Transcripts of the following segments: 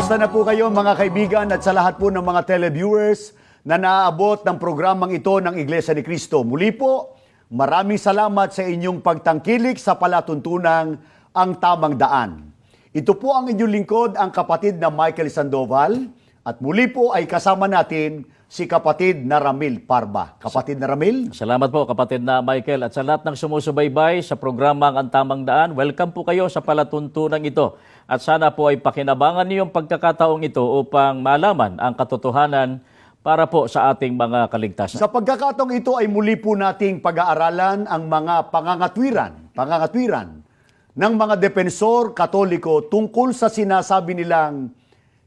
Kumusta na po kayo mga kaibigan at sa lahat po ng mga televiewers na naaabot ng programang ito ng Iglesia ni Cristo. Muli po, maraming salamat sa inyong pagtangkilik sa palatuntunang Ang Tamang Daan. Ito po ang inyong lingkod, ang kapatid na Michael Sandoval, at muli po ay kasama natin si kapatid na Ramil Parba. Kapatid na Ramil? Salamat po kapatid na Michael at sa lahat ng sumusubaybay sa programang Ang Tamang Daan. Welcome po kayo sa palatuntunan ito. At sana po ay pakinabangan niyo yung pagkakataong ito upang malaman ang katotohanan para po sa ating mga kaligtasan. Sa pagkakataong ito ay muli po nating pag-aaralan ang mga pangangatwiran ng mga depensor katoliko tungkol sa sinasabi nilang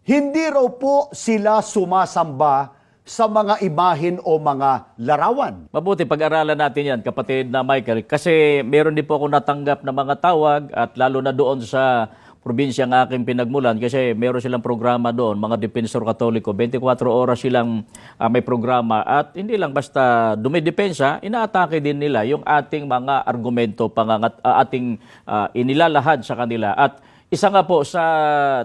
hindi raw po sila sumasamba sa mga imahin o mga larawan. Mabuti pag-aralan natin yan kapatid na Michael kasi meron din po ako natanggap na mga tawag at lalo na doon sa probinsya ng aking pinagmulan kasi meron silang programa doon, mga Depensor Katoliko, 24 oras silang may programa at hindi lang basta dumidepensa, inaatake din nila yung ating mga argumento, ating inilalahad sa kanila. At isa nga po sa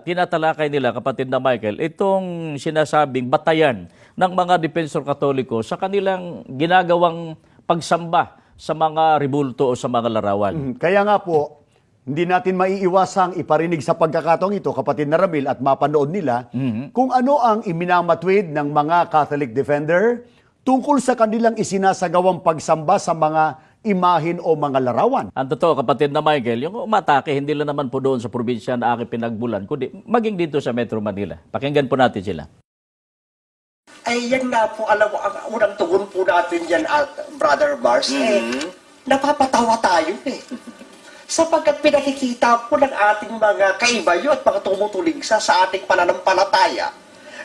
tinatalakay nila, kapatid na Michael, itong sinasabing batayan ng mga Depensor Katoliko sa kanilang ginagawang pagsamba sa mga ribulto o sa mga larawan. Kaya nga po, hindi natin maiiwasang iparinig sa pagkakataong ito, kapatid na Ramil, at mapanood nila kung ano ang iminamatwid ng mga Catholic Defender tungkol sa kanilang isinasagawang pagsamba sa mga imahin o mga larawan. Ang totoo, kapatid na Michael, yung umatake, hindi lang naman po doon sa probinsya na aking pinagbulan, kundi maging dito sa Metro Manila. Pakinggan po natin sila. Ay, yan nga po, alam mo, ang unang tugon po natin yan, Brother Mars, napapatawa tayo sapagkat pinakikita po ng ating mga kaibayo at mga tumutuligsa sa ating pananampalataya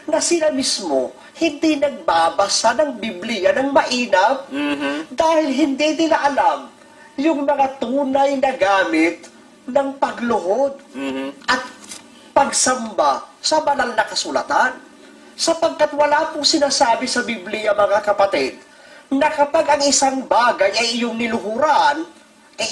na sila mismo hindi nagbabasa ng Biblia ng mainam dahil hindi nila alam yung mga tunay na gamit ng pagluhod at pagsamba sa banal na kasulatan. Sapagkat wala pong sinasabi sa Biblia, mga kapatid, na kapag ang isang bagay ay iyong niluhuran,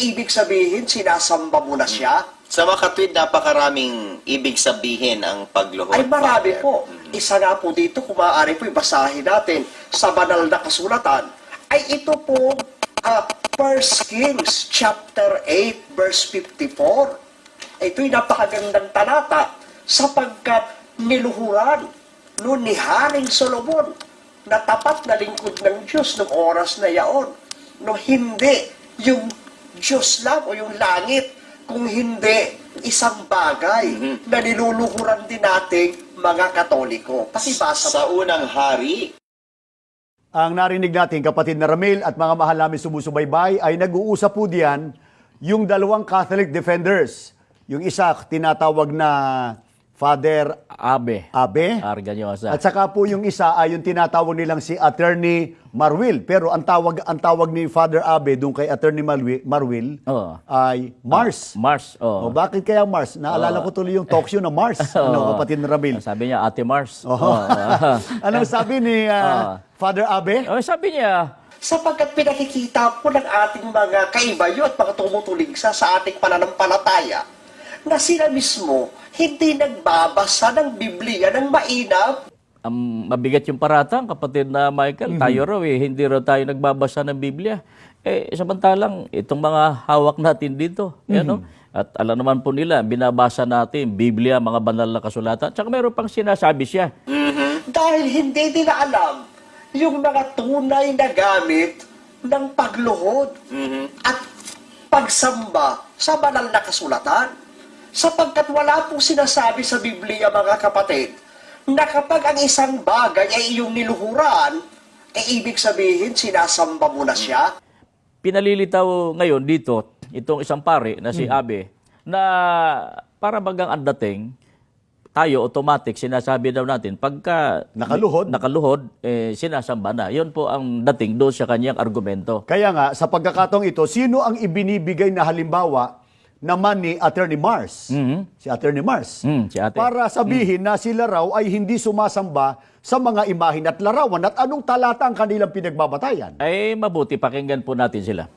ibig sabihin, sinasamba mo na siya. Sa mga katwid, napakaraming ibig sabihin ang pagluhod. Ay marami Father. po. Isa nga po dito, kung maaari po ibasahin natin sa banal na kasulatan, ay ito po 1 Kings chapter 8 verse 54. Ito'y napakagandang talata sapagkat niluhuran noon ni Haring Solomon na tapat na lingkod ng Diyos ng oras na yaon. No, hindi yung Diyos lang o yung langit, kung hindi isang bagay na niluluhuran din nating mga Katoliko. Pakibasa Sa unang hari, Ang narinig natin, kapatid na Ramil at mga mahal namin sumusubaybay, ay nag-uusap po diyan yung dalawang Catholic Defenders. Yung isa, tinatawag na Father Abe. Arganyosa. At saka po yung isa ay yung tinatawag nilang si Attorney Marwil. Pero ang tawag ni Father Abe doon kay Attorney Marwil ay Mars. Mars. O, bakit kaya Mars? Naalala ko tuloy yung talk show na Mars. Kapatid na Ramil. Sabi niya, Ate Mars. Anong sabi ni Father Abe? Sabi niya, sapagkat pinakikita po ng ating mga kaibayo at mga tumutuligsa sa ating pananampalataya na sila mismo hindi nagbabasa ng Biblia ng mainam. mabigat yung paratang, kapatid na Michael. Tayo raw hindi raw tayo nagbabasa ng Biblia. Samantalang, itong mga hawak natin dito, at alam naman po nila, binabasa natin Biblia, mga banal na kasulatan. Tsaka meron pang sinasabi siya. Dahil hindi nila alam yung mga tunay na gamit ng pagluhod at pagsamba sa banal na kasulatan. Sapagkat wala pong sinasabi sa Biblia, mga kapatid, na kapag ang isang bagay ay iyong niluhuran, ibig sabihin, sinasamba mo na siya. Pinalilitaw ngayon dito, itong isang pare na si Abe, na para bagang ang dating, tayo automatic, sinasabi daw natin, pagka nakaluhod, sinasamba na. Yun po ang dating doon sa kanyang argumento. Kaya nga, sa pagkakataong ito, sino ang ibinibigay na halimbawa naman ni Attorney Mars? Si Attorney Mars. Si ate. Para sabihin na sila raw ay hindi sumasamba sa mga imahin at larawan at anong talata ang kanilang pinagbabatayan? Ay mabuti, pakinggan po natin sila.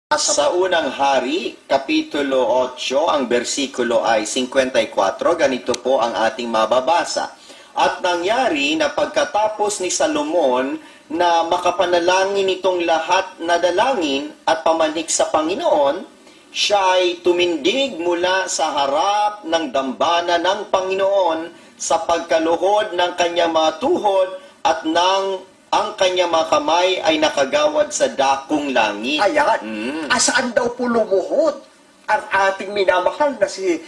Sa unang hari, Kapitulo 8, ang bersikulo ay 54, ganito po ang ating mababasa. At nangyari na pagkatapos ni Salomon na makapanalangin itong lahat na dalangin at pamanik sa Panginoon, siya ay tumindig mula sa harap ng dambana ng Panginoon sa pagkaluhod ng kanyang mga tuhod at ang kanyang mga kamay ay nakagawad sa dakong langit. Ayan. Asaan daw po lumuhod ang ating minamahal na si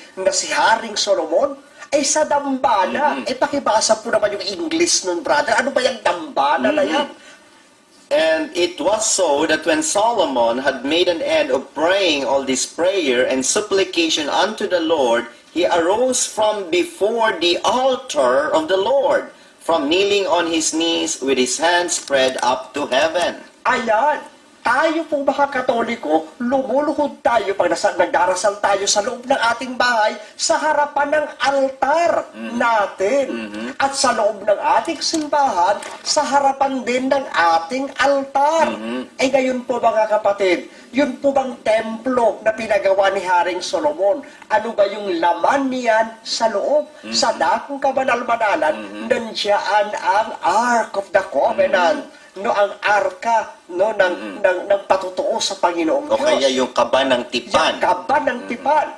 Haring Solomon? Ay sa dambana. Pakibasa po naman yung English nun, brother. Ano ba yung dambana na yan? And it was so that when Solomon had made an end of praying all this prayer and supplication unto the Lord, he arose from before the altar of the Lord, from kneeling on his knees with his hands spread up to heaven. Ayan. Tayo pong mga Katoliko, lumuluhod tayo pag nagdarasal tayo sa loob ng ating bahay sa harapan ng altar natin. At sa loob ng ating simbahan, sa harapan din ng ating altar. Ngayon po mga kapatid, yun po bang templo na pinagawa ni Haring Solomon? Ano ba yung laman niyan sa loob? Sa dakong kabanal-banalan, nandiyan ang Ark of the Covenant. Ang arka ng patutuo sa Panginoong O Diyos. kaya yung kaba ng tipan. Yung kaba ng tipan.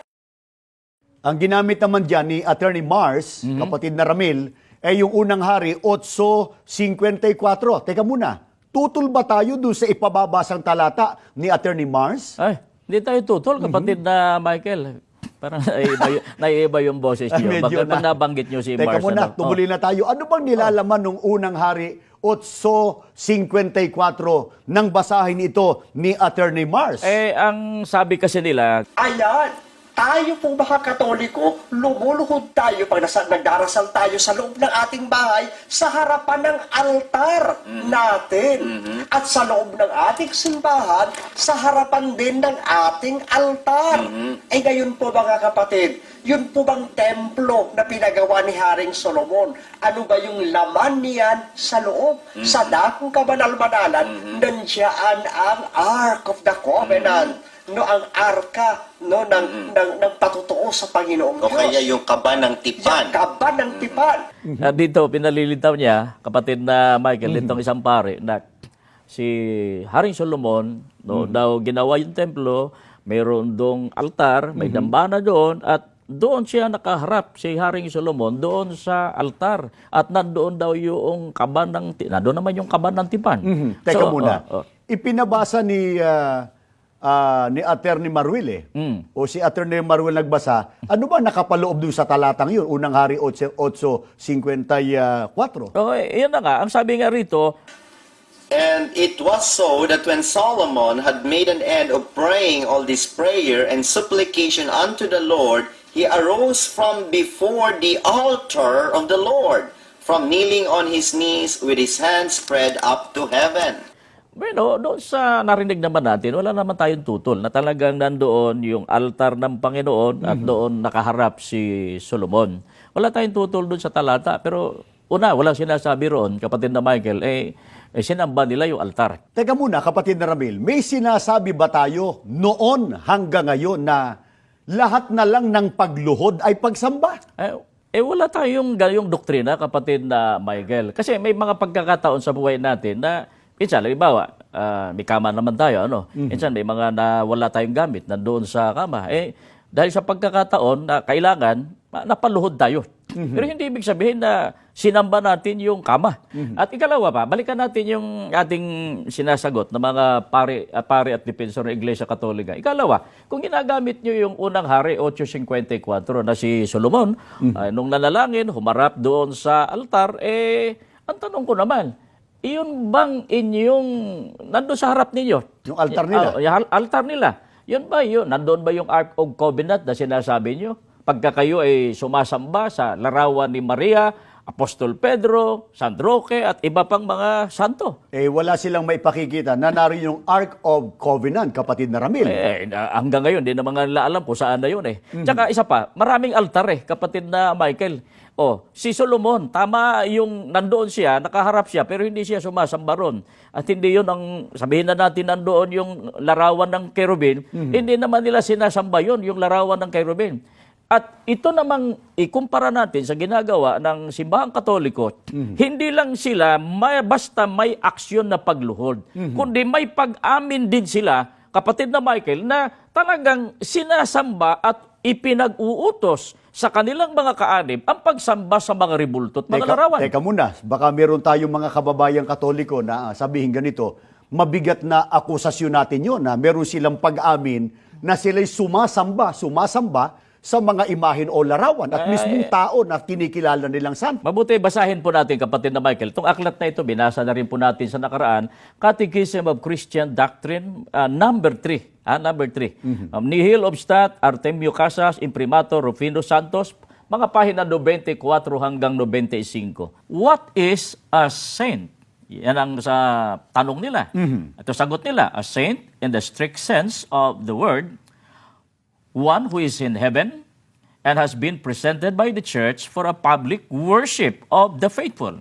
Ang ginamit naman dyan ni Attorney Mars, kapatid na Ramil, yung unang hari, 8:54. Teka muna, tutol ba tayo doon sa ipababasang talata ni Attorney Mars? Ay, hindi tayo tutol, kapatid na Michael. Parang naiiba yung boses niyo. Medyo Pag nabanggit niyo si Teka Mars. muna, tumuloy na tayo. Ano bang nilalaman ng unang hari 8:54 nang basahin ito ni Attorney Mars? Ang sabi kasi nila, Ayan. Tayo pong mga Katoliko, lumuluhod tayo pag nagdarasal tayo sa loob ng ating bahay sa harapan ng altar natin. At sa loob ng ating simbahan, sa harapan din ng ating altar. Ngayon po mga kapatid, yun po bang templo na pinagawa ni Haring Solomon? Ano ba yung laman niyan sa loob? Sa dakong kabanal-banalan, nandiyan ang Ark of the Covenant. Ang arka ng patutuo sa Panginoong O Diyos. kaya yung kaba ng tipan. Yung kaba ng tipan. dito pinalilitaw niya, kapatid na Michael, itong isang pare, na si Haring Solomon, daw ginawa yung templo, mayroon dong altar, may dambana doon, at doon siya nakaharap, si Haring Solomon, doon sa altar. At nandoon daw yung kaban ng tipan. Nandoon naman yung kaban ng tipan. Teka muna, ipinabasa ni Attorney Maruel o si Attorney Maruel nagbasa, ano ba nakapaloob doon sa talatang yun? Unang hari 8:54. Yan na nga. Ang sabi nga rito, And it was so that when Solomon had made an end of praying all this prayer and supplication unto the Lord, he arose from before the altar of the Lord, from kneeling on his knees with his hands spread up to heaven. bueno, doon sa narinig naman natin, wala naman tayong tutol na talagang nandoon yung altar ng Panginoon at doon nakaharap si Solomon. Wala tayong tutol doon sa talata, pero walang sinasabi roon, kapatid na Michael, sinamba nila yung altar. Teka muna, kapatid na Ramil, may sinasabi ba tayo noon hanggang ngayon na lahat na lang ng pagluhod ay pagsamba? Wala tayong gayong doktrina, kapatid na Michael. Kasi may mga pagkakataon sa buhay natin na minsan, halimbawa, may kama naman tayo, Minsan may mga wala tayong gamit nandoon sa kama. Dahil sa pagkakataon na kailangan, napaluhod tayo. Pero hindi ibig sabihin na sinamba natin yung kama. At ikalawa pa, balikan natin yung ating sinasagot ng mga pare at dipensor ng Iglesia Katolika. Ikalawa, kung ginagamit nyo yung unang hari, 8:54, na si Solomon, nung nanalangin, humarap doon sa altar, ang tanong ko naman, iyon bang inyong, nandun sa harap ninyo? Yung altar nila? Yung altar nila. Yun ba yun? Nandun ba yung Ark of Covenant na sinasabi nyo? Pagka kayo ay sumasamba sa larawan ni Maria, Apostol Pedro, San Roque, at iba pang mga santo. Wala silang maipakikita na narin yung Ark of Covenant, kapatid na Ramil. Hanggang ngayon, di naman nila alam kung saan na yun eh. Tsaka isa pa, maraming altar kapatid na Michael. Si Solomon, tama yung nandoon siya, nakaharap siya, pero hindi siya sumasamba ron. At hindi yun ang, sabihin na natin nandoon yung larawan ng kerubin, hindi naman nila sinasamba yun, yung larawan ng kerubin. At ito namang ikumpara natin sa ginagawa ng simbahang Katoliko, hindi lang sila basta may aksyon na pagluhod, kundi may pag-amin din sila, kapatid na Michael, na talagang sinasamba at ipinag-uutos sa kanilang mga kaanib ang pagsamba sa mga ribulto at mga larawan. Teka muna, baka meron tayong mga kababayang Katoliko na sabihin ganito, mabigat na akusasyon natin yun, na meron silang pag-amin na sila'y sumasamba sa mga imahen o larawan at mismong tao na kinikilala nilang santo. Mabuti, basahin po natin, kapatid na Michael. Itong aklat na ito, binasa na rin po natin sa nakaraan, Catechism of Christian Doctrine, number 3. Number 3. Nihil obstat Artemio Casas, Imprimatur Rufino Santos, mga pahina 94 hanggang 95. What is a saint? Yan ang sa tanong nila. Ito sagot nila, a saint in the strict sense of the word, one who is in heaven and has been presented by the church for a public worship of the faithful.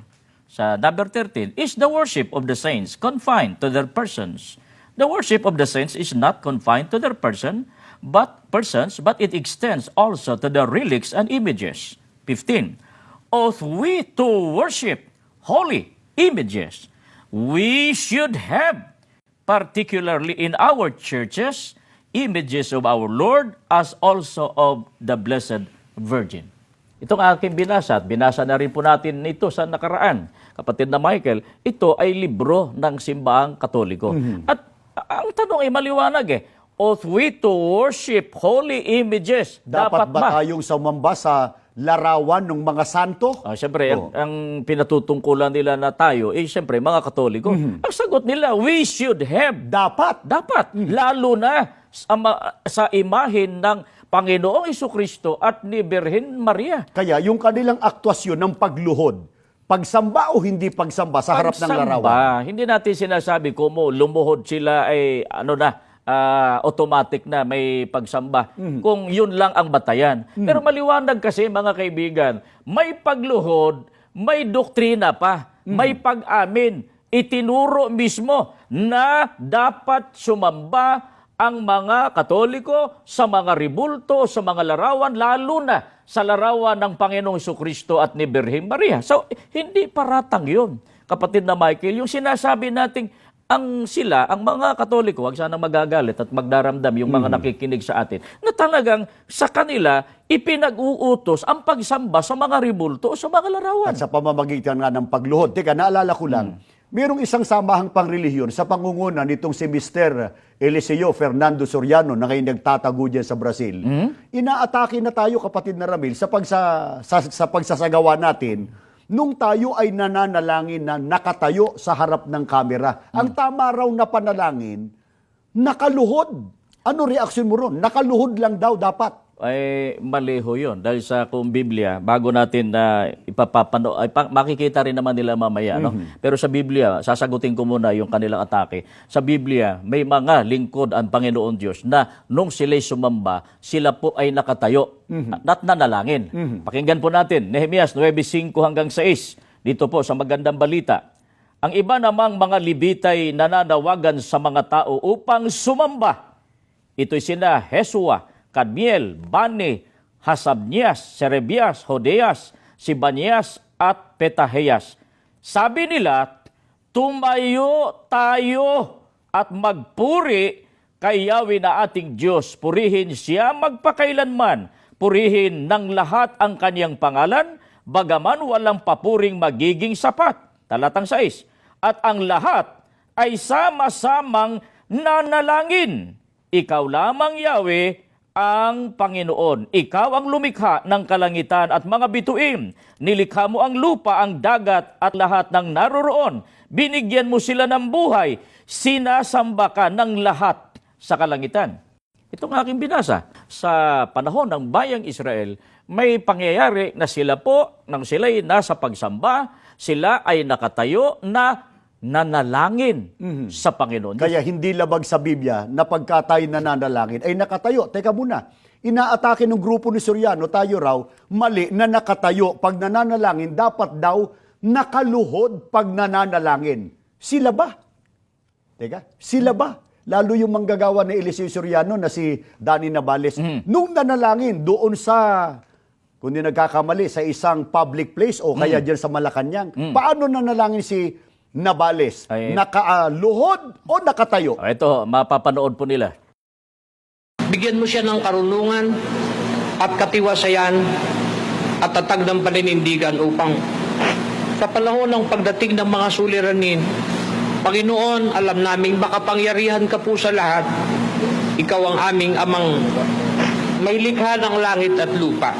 Sa number 13, is the worship of the saints confined to their persons? The worship of the saints is not confined to their persons, but it extends also to the relics and images. 15, ought we to worship holy images? We should have, particularly in our churches, images of our Lord as also of the Blessed Virgin. Itong aking binasa, at binasa na rin po natin ito sa nakaraan, kapatid na Michael, ito ay libro ng simbahang Katoliko. At ang tanong ay maliwanag ought we to worship holy images? Dapat ba tayong sumamba sa larawan ng mga santo? Siyempre, ang pinatutungkulan nila na tayo, siyempre, mga Katoliko. Ang sagot nila, we should have. Dapat. Lalo na sa imahin ng Panginoong Jesucristo at ni Birhen Maria. Kaya yung kanilang aktwasyon ng pagluhod, pagsamba o hindi pagsamba sa harap ng larawan? Hindi natin sinasabi kung lumuhod sila ay automatic na may pagsamba. Kung yun lang ang batayan. Pero maliwanag kasi mga kaibigan, may pagluhod, may doktrina pa, may pag-amin. Itinuro mismo na dapat sumamba ang mga Katoliko sa mga ribulto, sa mga larawan, lalo na sa larawan ng Panginoong Jesucristo at ni Birhen Maria. So, hindi paratang yun, kapatid na Michael. Yung sinasabi nating ang mga Katoliko, wag sana magagalit at magdaramdam yung mga nakikinig sa atin, na talagang sa kanila ipinag-uutos ang pagsamba sa mga ribulto o sa mga larawan. At sa pamamagitan nga ng pagluhod. Teka, naalala ko lang, merong isang samahang pangrelihiyon sa pangunguna nitong si Mr. Eliseo Fernando Soriano na ngayon nagtatago dyan sa Brazil. Inaatake na tayo, kapatid na Ramil, sa pagsasagawa natin nung tayo ay nananalangin na nakatayo sa harap ng kamera. Ang tama raw na panalangin, nakaluhod. Ano reaksyon mo ron? Nakaluhod lang daw dapat. Ay maliho yun. Dahil sa kung Biblia, bago natin na ipapapano, makikita rin naman nila mamaya. No? Pero sa Biblia, sasagutin ko muna yung kanilang atake. Sa Biblia, may mga lingkod ang Panginoon Diyos na nung sila'y sumamba, sila po ay nakatayo at nanalangin. Pakinggan po natin, Nehemias 9:5 hanggang 6. Dito po sa magandang balita. Ang iba namang mga Libitay nananawagan sa mga tao upang sumamba. Ito'y sina Hesua, Kadmiel, Bani, Hasabnias, Serebias, Hodeas, Sibanias at Petaheyas. Sabi nila, tumayo tayo at magpuri kay Yahweh na ating Diyos. Purihin siya magpakailanman. Purihin ng lahat ang kanyang pangalan, bagaman walang papuring magiging sapat. Talatang 6. At ang lahat ay sama-samang nanalangin. Ikaw lamang, Yahweh, ang Panginoon. Ikaw ang lumikha ng kalangitan at mga bituin. Nilikha mo ang lupa, ang dagat at lahat ng naroroon. Binigyan mo sila ng buhay. Sinasamba ka ng lahat sa kalangitan. Itong aking binasa. Sa panahon ng bayang Israel, may pangyayari na sila po, nang sila'y nasa pagsamba, sila ay nakatayo na nanalangin sa Panginoon. Kaya hindi labag sa Biblia na pagka tayo nananalangin ay nakatayo. Teka muna, inaatake ng grupo ni Soriano, tayo raw, mali na nakatayo. Pag nananalangin, dapat daw nakaluhod pag nananalangin. Sila ba? Teka, sila ba? Lalo yung manggagawa ni Eliseo Soriano na si Danny Navales. Nung nanalangin doon sa, kung di nagkakamali, sa isang public place o kaya dyan sa Malacanang, paano nanalangin si Navales? Ay. Nakaluhod o nakatayo? Ito, mapapanood po nila. Bigyan mo siya ng karunungan at katiwasayan at tatag ng paninindigan upang sa panahon ng pagdating ng mga suliranin, Panginoon, alam naming makapangyarihan ka po sa lahat. Ikaw ang aming amang may likha ng langit at lupa.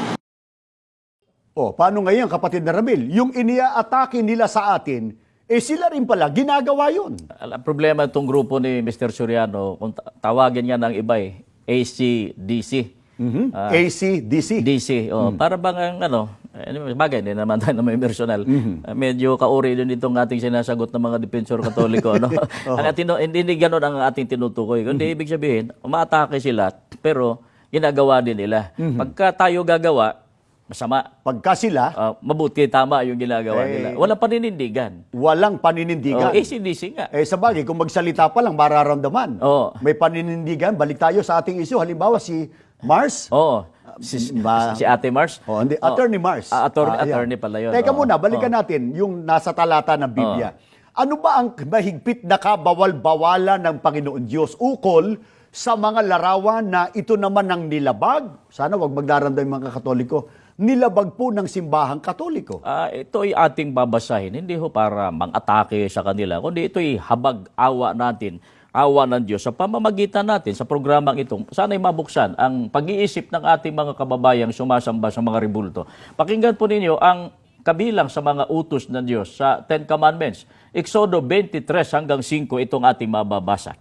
O, paano ngayon, kapatid na Ramil? Yung iniaatake nila sa atin, sila rin pala, ginagawa yun. Ang problema itong grupo ni Mr. Soriano, kung tawagin nga ng iba ACDC. ACDC. DC. Para bang bagay, hindi naman tayo na may personal. Medyo kauri din itong ating sinasagot ng mga depensor katoliko. No? Hindi ganun ang ating tinutukoy. Kundi ibig sabihin, umaatake sila, pero ginagawa din nila. Pagka tayo gagawa, masama. Pagka sila, Mabuti, tama yung ginagawa nila. Walang paninindigan. walang paninindigan. ACDC nga. Sa bagay, kung magsalita pa lang, mararamdaman. Oo. May paninindigan. Balik tayo sa ating issue. Halimbawa, si Mars. Oo. Si Ate Mars. Hindi, Attorney Mars. Attorney pala yun. Teka Oo. muna, balikan natin yung nasa talata ng Biblia. Ano ba ang mahigpit na kabawal-bawalan ng Panginoon Diyos ukol sa mga larawan na ito naman ang nilabag? Sana wag magdaramdam yung mga Katoliko. Nilabag po ng simbahang Katoliko. Ito ay ating babasahin, hindi ho para mang-atake sa kanila, kundi ito ay habag-awa natin, awa ng Diyos sa pamamagitan natin sa programang ito. Sana'y mabuksan ang pag-iisip ng ating mga kababayang sumasamba sa mga ribulto. Pakinggan po ninyo ang kabilang sa mga utos ng Diyos sa Ten Commandments. Exodo 23 hanggang 5, itong ating mababasa.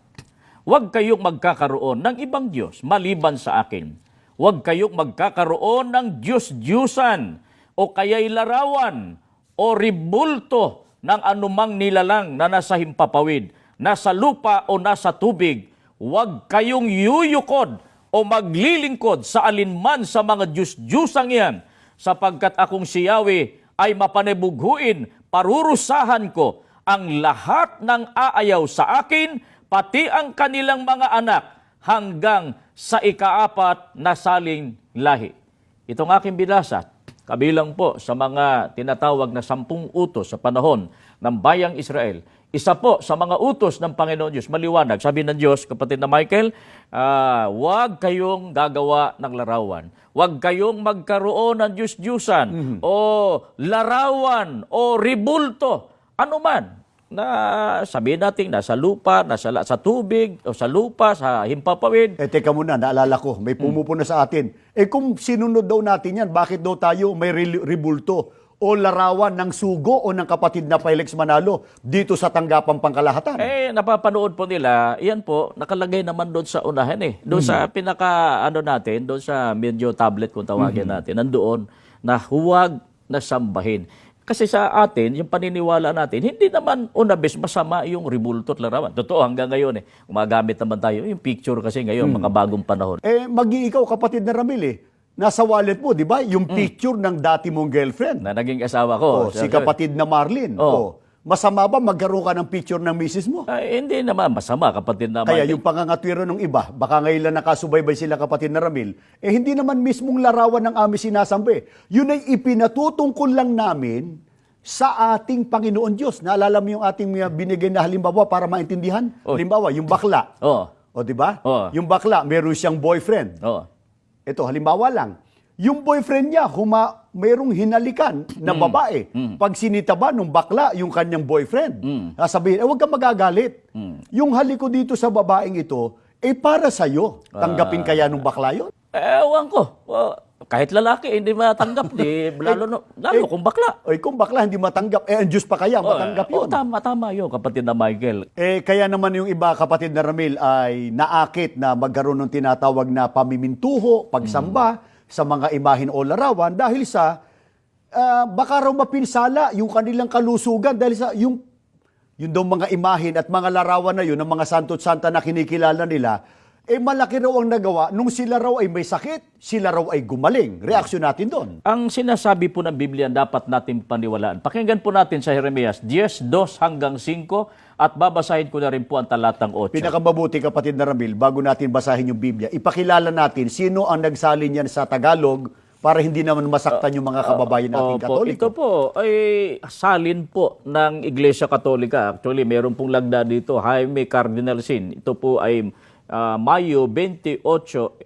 Huwag kayong magkakaroon ng ibang Diyos maliban sa akin. Huwag kayong magkakaroon ng Diyos-Diyusan o kaya'y larawan o ribulto ng anumang nilalang na nasa himpapawid, nasa lupa o nasa tubig. Huwag kayong yuyukod o maglilingkod sa alinman sa mga Diyos-Diyusang yan, sapagkat akong si Yahweh ay mapanibughuin, parurusahan ko ang lahat ng aayaw sa akin, pati ang kanilang mga anak, hanggang sa ikaapat na saling lahi. Itong aking binasa, kabilang po sa mga tinatawag na 10 utos sa panahon ng bayang Israel. Isa po sa mga utos ng Panginoon Diyos, maliwanag. Sabi ng Diyos, kapatid na Michael, huwag kayong gagawa ng larawan. Huwag kayong magkaroon ng Diyos-Diyusan o larawan o ribulto. Ano man na sabihin natin nasa lupa, sa tubig, o sa lupa, sa himpapawid. Teka muna, naalala ko, may pumupuna sa atin. Kung sinunod daw natin yan, bakit daw tayo may ribulto o larawan ng sugo o ng kapatid na Felix Manalo dito sa tanggapang pangkalahatan? Napapanood po nila, yan po, nakalagay naman doon sa unahan Doon sa natin, doon sa medyo tablet kung tawagin natin, nandoon na huwag na sambahin. Kasi sa atin, yung paniniwala natin, hindi naman unabis masama yung ribulto at larawan. Totoo, hanggang ngayon gumagamit naman tayo. Yung picture kasi ngayon, mga bagong panahon. Ikaw, kapatid na Ramil, nasa wallet mo, di ba? Yung picture ng dati mong girlfriend. Na naging asawa ko. Si kapatid na Marlene. Masama ba magkaroon ka ng picture ng misis mo? Hindi naman masama, kapatid na Kaya Michael. yung pangangatwiro ng iba, baka ngayon lang nakasubaybay sila kapatid na Ramil, hindi naman mismong larawan ng aming sinasambi. Yun ay ipinatutungkol lang namin sa ating Panginoon Diyos. Naalala mo yung ating binigay na halimbawa para maintindihan? Halimbawa, yung bakla. O, di ba? Yung bakla, meron siyang boyfriend. Ito, halimbawa lang. Yung boyfriend niya, mayroong hinalikan na babae. Pag sinitaba nung bakla, yung kanyang boyfriend, sasabihin, huwag kang magagalit. Yung haliko dito sa babaeng ito, para sa'yo. Tanggapin kaya nung bakla yun? Ewan ko. Kahit lalaki, hindi matanggap. Lalo kung bakla. Kung bakla, hindi matanggap. Ang Diyos pa kaya, matanggap yun. Tama yun, kapatid na Michael. Kaya naman yung iba, kapatid na Ramil, ay naakit na magkaroon ng tinatawag na pamimintuho, pagsamba, sa mga imahin o larawan dahil sa baka raw mapinsala yung kanilang kalusugan dahil sa yung daw mga imahin at mga larawan na yun ng mga santo at santa na kinikilala nila, malaki raw ang nagawa nung sila raw ay may sakit, sila raw ay gumaling. Reaksyon natin doon. Ang sinasabi po ng Biblia dapat natin paniwalaan. Pakinggan po natin sa Jeremias 10:2 hanggang 5 at babasahin ko na rin po ang talatang 8. Pinakamabuti, kapatid na Ramil, bago natin basahin yung Biblia, ipakilala natin sino ang nagsalin yan sa Tagalog para hindi naman masaktan yung mga kababayan nating Opo, Katoliko. ito po ay salin po ng Iglesia Katolika. Actually, meron pong lagda dito, Jaime Cardinal Sin. Ito po ay Mayo 28,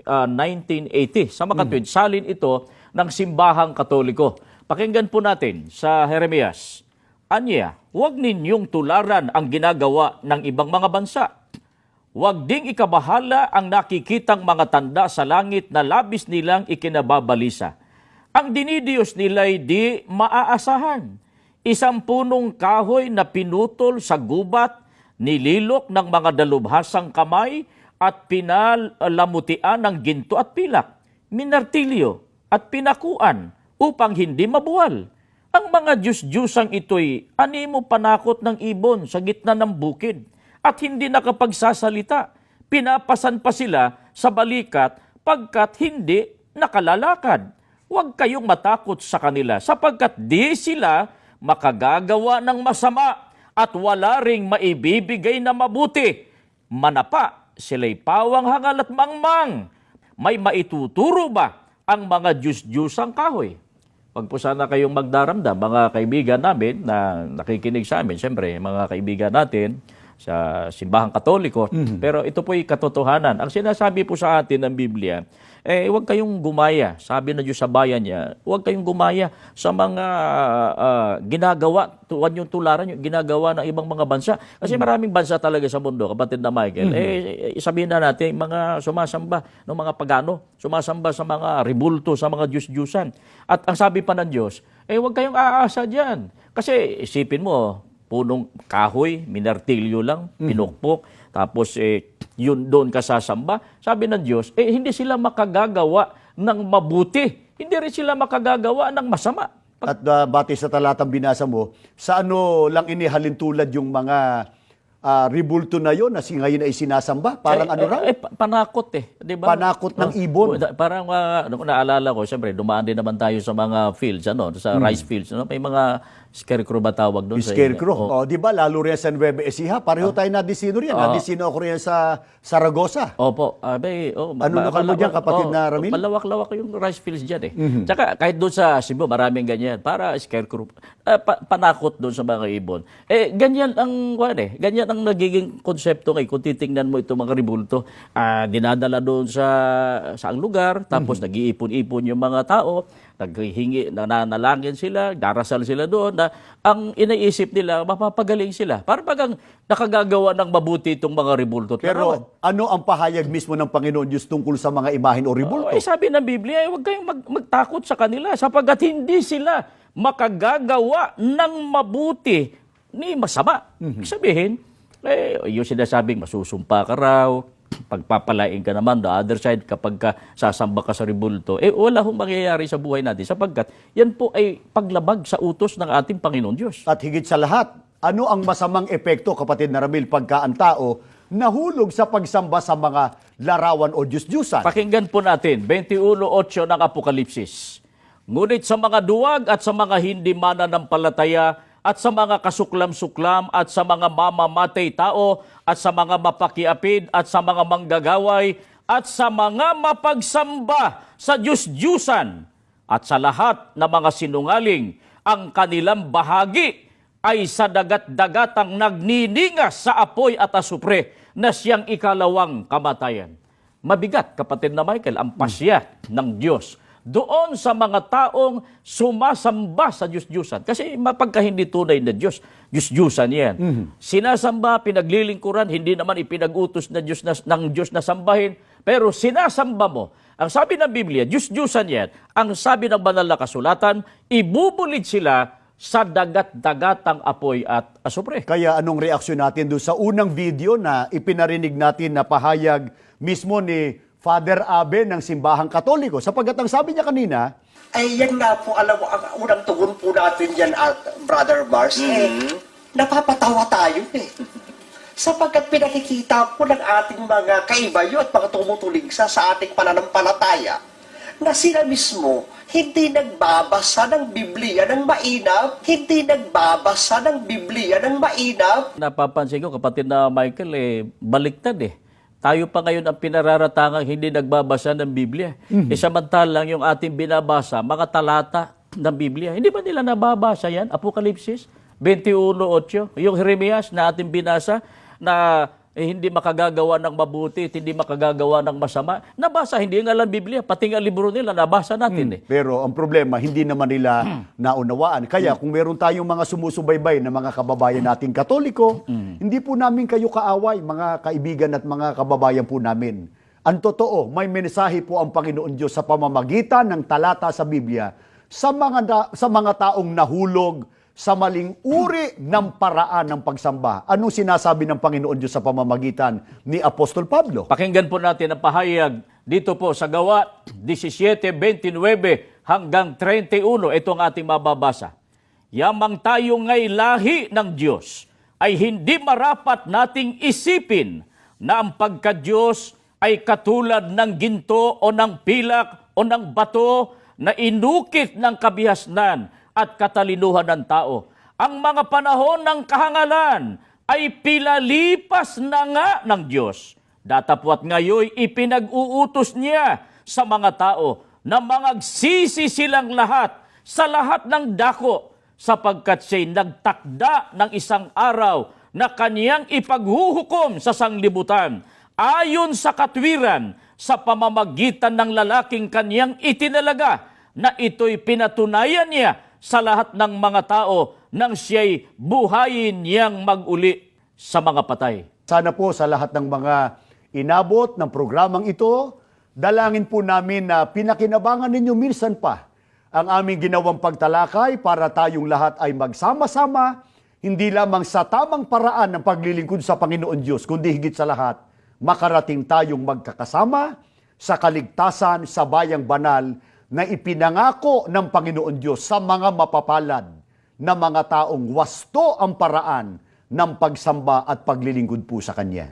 1980. Sa makatwid, salin ito ng Simbahang Katoliko. Pakinggan po natin sa Jeremias. Anya, huwag ninyong tularan ang ginagawa ng ibang mga bansa. Huwag ding ikabahala ang nakikitang mga tanda sa langit na labis nilang ikinababalisa. Ang dinidiyos nila'y di maaasahan. Isang punong kahoy na pinutol sa gubat, nililok ng mga dalubhasang kamay at pinalamutian ng ginto at pilak, minartilyo at pinakuan upang hindi mabuwal. Ang mga Diyos-Diyusang ito'y animo panakot ng ibon sa gitna ng bukid at hindi nakapagsasalita. Pinapasan pa sila sa balikat pagkat hindi nakalalakad. Huwag kayong matakot sa kanila sapagkat di sila makagagawa ng masama at wala ring maibibigay na mabuti. Manapa, sila'y pawang hangal at mangmang. May maituturo ba ang mga Diyos-Diyusang kahoy? Huwag po sana kayong magdaramdam, mga kaibigan namin na nakikinig sa amin, siyempre, mga kaibigan natin sa Simbahang Katoliko. Pero ito po ay katotohanan. Ang sinasabi po sa atin ng Biblia, huwag kayong gumaya. Sabi na Diyos sa bayan niya, huwag kayong gumaya sa mga ginagawa, huwag niyong tularan yung ginagawa ng ibang mga bansa. Kasi maraming bansa talaga sa mundo, kapatid na Michael. Sabihin na natin, mga sumasamba ng mga pagano, sumasamba sa mga ribulto, sa mga Diyos-Diyusan. At ang sabi pa ng Diyos, huwag kayong aasa dyan. Kasi isipin mo, punong kahoy, minartilyo lang, pinukpok, tapos yun doon ka sasamba. Sabi ng Diyos, hindi sila makagagawa ng mabuti. Hindi rin sila makagagawa ng masama. At batay sa talatang binasa mo, sa ano lang inihalin tulad yung mga ribulto na yon na ngayon ay sinasamba? Parang ano raw? Panakot di ba? Panakot ng ibon. Parang naalala ko, siyempre, dumaan din naman tayo sa mga fields, sa rice fields. May mga scarecrow ba tawag doon? Scarecrow. Di ba? Lalo rin sa Nueva Ecija. Pareho tayo nadisino riyan. Nadisino ako riyan sa Saragossa. Opo. Ano nakal mo dyan, kapatid na Ramil? Malawak-lawak yung rice fields dyan Tsaka kahit doon sa Cebu, maraming ganyan. Para scarecrow. Panakot doon sa mga ibon. Ganyan ang nagiging konsepto kung titingnan mo itong mga ribulto. Dinadala doon sa saang lugar, tapos nag-iipon-ipon yung mga tao, naghihingi, nananalangin sila, darasal sila doon, na ang inaisip nila, mapapagaling sila. Para bagang nakagagawa ng mabuti itong mga ribulto. Pero ano ang pahayag mismo ng Panginoon Diyos tungkol sa mga imahin o ribulto? Sabi ng Biblia, huwag kayong magtakot sa kanila sapagkat hindi sila makagagawa ng mabuti ni masama. Sabihin, yung sinasabing masusumpa ka raw, pagpapalain ka naman, the other side, kapag sasamba ka sa ribulto, wala hong mangyayari sa buhay natin sapagkat yan po ay paglabag sa utos ng ating Panginoon Diyos. At higit sa lahat, ano ang masamang epekto, kapatid na Ramil, pagka ang tao nahulog sa pagsamba sa mga larawan o Diyos-Diyusan? Pakinggan po natin, 21:8 ng Apokalipsis. Ngunit sa mga duwag at sa mga hindi mananampalataya at sa mga kasuklam-suklam at sa mga mamamatay tao at sa mga mapakiapid at sa mga manggagaway at sa mga mapagsamba sa Diyos-Diyusan at sa lahat ng mga sinungaling, ang kanilang bahagi ay sa dagat-dagatang nagniningas sa apoy at asupre na siyang ikalawang kamatayan. Mabigat, kapatid na Michael, ang pasya ng Diyos doon sa mga taong sumasamba sa Diyos-Diyusan. Kasi mapagka hindi tunay na Diyos, Diyos-Diyusan yan. Sinasamba, pinaglilingkuran, hindi naman ipinag-utos na Diyos ng Diyos na sambahin, pero sinasamba mo. Ang sabi ng Biblia, Diyos-Diyusan yan. Ang sabi ng banal na kasulatan, ibubulid sila sa dagat-dagatang apoy at asupre. Kaya anong reaksyon natin doon sa unang video na ipinarinig natin na pahayag mismo ni Father Abe ng Simbahang Katoliko. Sapagkat ang sabi niya kanina, Ay yan nga po, alam mo, ang unang tugon po natin yan, Brother Mars, napapatawa tayo eh. Sapagkat pinakikita po ng ating mga kaibayo at mga tumutuligsa sa ating pananampalataya na sila mismo hindi nagbabasa ng Biblia ng mainam, hindi nagbabasa ng Biblia ng mainam. Napapansin ko, kapatid na Michael, baliktad eh. Tayo pa ngayon ang pinararatangang hindi nagbabasa ng Biblia. Samantalang yung ating binabasa, mga talata ng Biblia, hindi ba nila nababasa yan? Apokalipsis 21:8, yung Jeremias na ating binasa na hindi makagagawa ng mabuti at hindi makagagawa ng masama. Nabasa, hindi nga lang Biblia, pati nga libro nila, nabasa natin eh. pero ang problema, hindi naman nila naunawaan. Kaya kung meron tayong mga sumusubaybay na mga kababayan nating Katoliko, hindi po namin kayo kaaway, mga kaibigan at mga kababayan po namin. Ang totoo, may mensahe po ang Panginoon Diyos sa pamamagitan ng talata sa Biblia sa mga taong nahulog sa maling uri ng paraan ng pagsamba. Anong sinasabi ng Panginoon Diyos sa pamamagitan ni Apostol Pablo? Pakinggan po natin ang pahayag dito po sa Gawa 17:29 hanggang 31. Ito ang ating mababasa. Yamang tayo nga'y lahi ng Diyos ay hindi marapat nating isipin na ang pagka-Diyos ay katulad ng ginto o ng pilak o ng bato na inukit ng kabihasnan at katalinuhan ng tao. Ang mga panahon ng kahangalan ay pilalipas na nga ng Diyos. Datapwat ngayon ipinag-uutos niya sa mga tao na mangagsisi silang lahat sa lahat ng dako sapagkat siya'y nagtakda ng isang araw na kaniyang ipaghuhukom sa sanglibutan ayon sa katwiran sa pamamagitan ng lalaking kaniyang itinalaga na ito'y pinatunayan niya sa lahat ng mga tao nang siya'y buhayin niyang mag-uli sa mga patay. Sana po sa lahat ng mga inabot ng programang ito, dalangin po namin na pinakinabangan ninyo minsan pa ang aming ginawang pagtalakay para tayong lahat ay magsama-sama, hindi lamang sa tamang paraan ng paglilingkod sa Panginoon Diyos, kundi higit sa lahat, makarating tayong magkakasama sa kaligtasan sa bayang banal na ipinangako ng Panginoon Diyos sa mga mapapalad na mga taong wasto ang paraan ng pagsamba at paglilingkod po sa Kanya.